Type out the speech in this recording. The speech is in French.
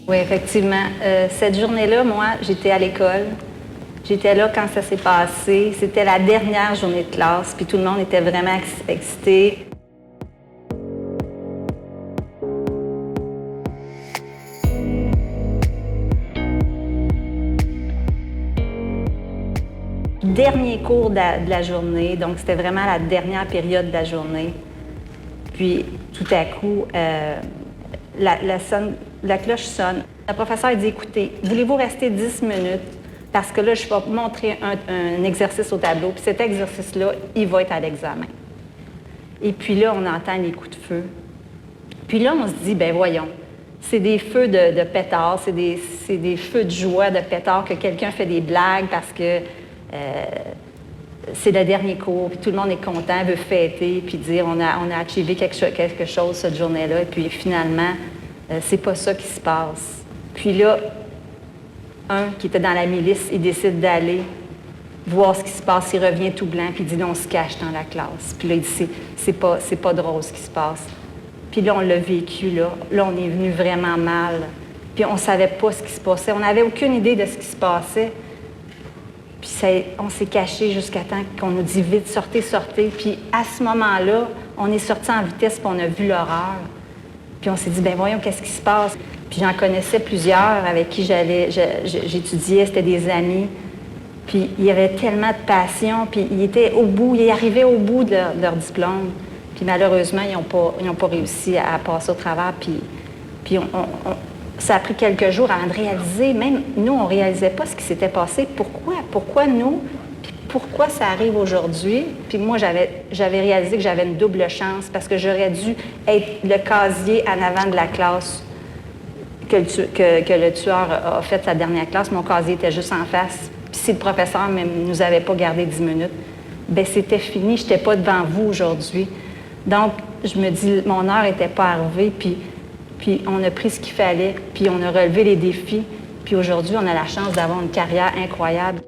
Oui, effectivement. Cette journée-là, moi, j'étais à l'école. J'étais là quand ça s'est passé. C'était la dernière journée de classe, puis tout le monde était vraiment excité. Dernier cours de la journée, donc c'était vraiment la dernière période de la journée. Puis tout à coup, la cloche sonne. La professeure dit, écoutez, voulez-vous rester 10 minutes? Parce que là, je vais montrer un exercice au tableau. Puis cet exercice-là, il va être à l'examen. Et puis là, on entend les coups de feu. Puis là, on se dit, ben voyons, c'est des feux de pétards, c'est des feux de joie de pétards que quelqu'un fait des blagues parce que c'est le dernier cours, puis tout le monde est content, veut fêter, puis dire on a achivé quelque chose cette journée-là, et puis finalement, c'est pas ça qui se passe. Puis là, un qui était dans la milice, il décide d'aller voir ce qui se passe, il revient tout blanc, puis il dit non, on se cache dans la classe. Puis là, il dit c'est pas drôle ce qui se passe. Puis là, on l'a vécu, là on est venu vraiment mal, puis on savait pas ce qui se passait, on n'avait aucune idée de ce qui se passait. Puis on s'est caché jusqu'à temps qu'on nous dit vite, sortez, sortez. Puis à ce moment-là, on est sorti en vitesse puis on a vu l'horreur. Puis on s'est dit, ben voyons, qu'est-ce qui se passe? Puis j'en connaissais plusieurs avec qui j'étudiais, c'était des amis. Puis il y avait tellement de passion, puis ils arrivaient au bout de leur diplôme. Puis malheureusement, ils n'ont pas réussi à passer au travers. Puis ça a pris quelques jours avant de réaliser, même nous, on ne réalisait pas ce qui s'était passé. Pourquoi nous? Puis pourquoi ça arrive aujourd'hui? Puis moi, j'avais réalisé que j'avais une double chance parce que j'aurais dû être le casier en avant de la classe que le tueur a fait sa dernière classe. Mon casier était juste en face. Puis si le professeur ne nous avait pas gardé 10 minutes, bien, c'était fini. Je n'étais pas devant vous aujourd'hui. Donc, je me dis, mon heure n'était pas arrivée, puis on a pris ce qu'il fallait, puis on a relevé les défis. Puis aujourd'hui, on a la chance d'avoir une carrière incroyable.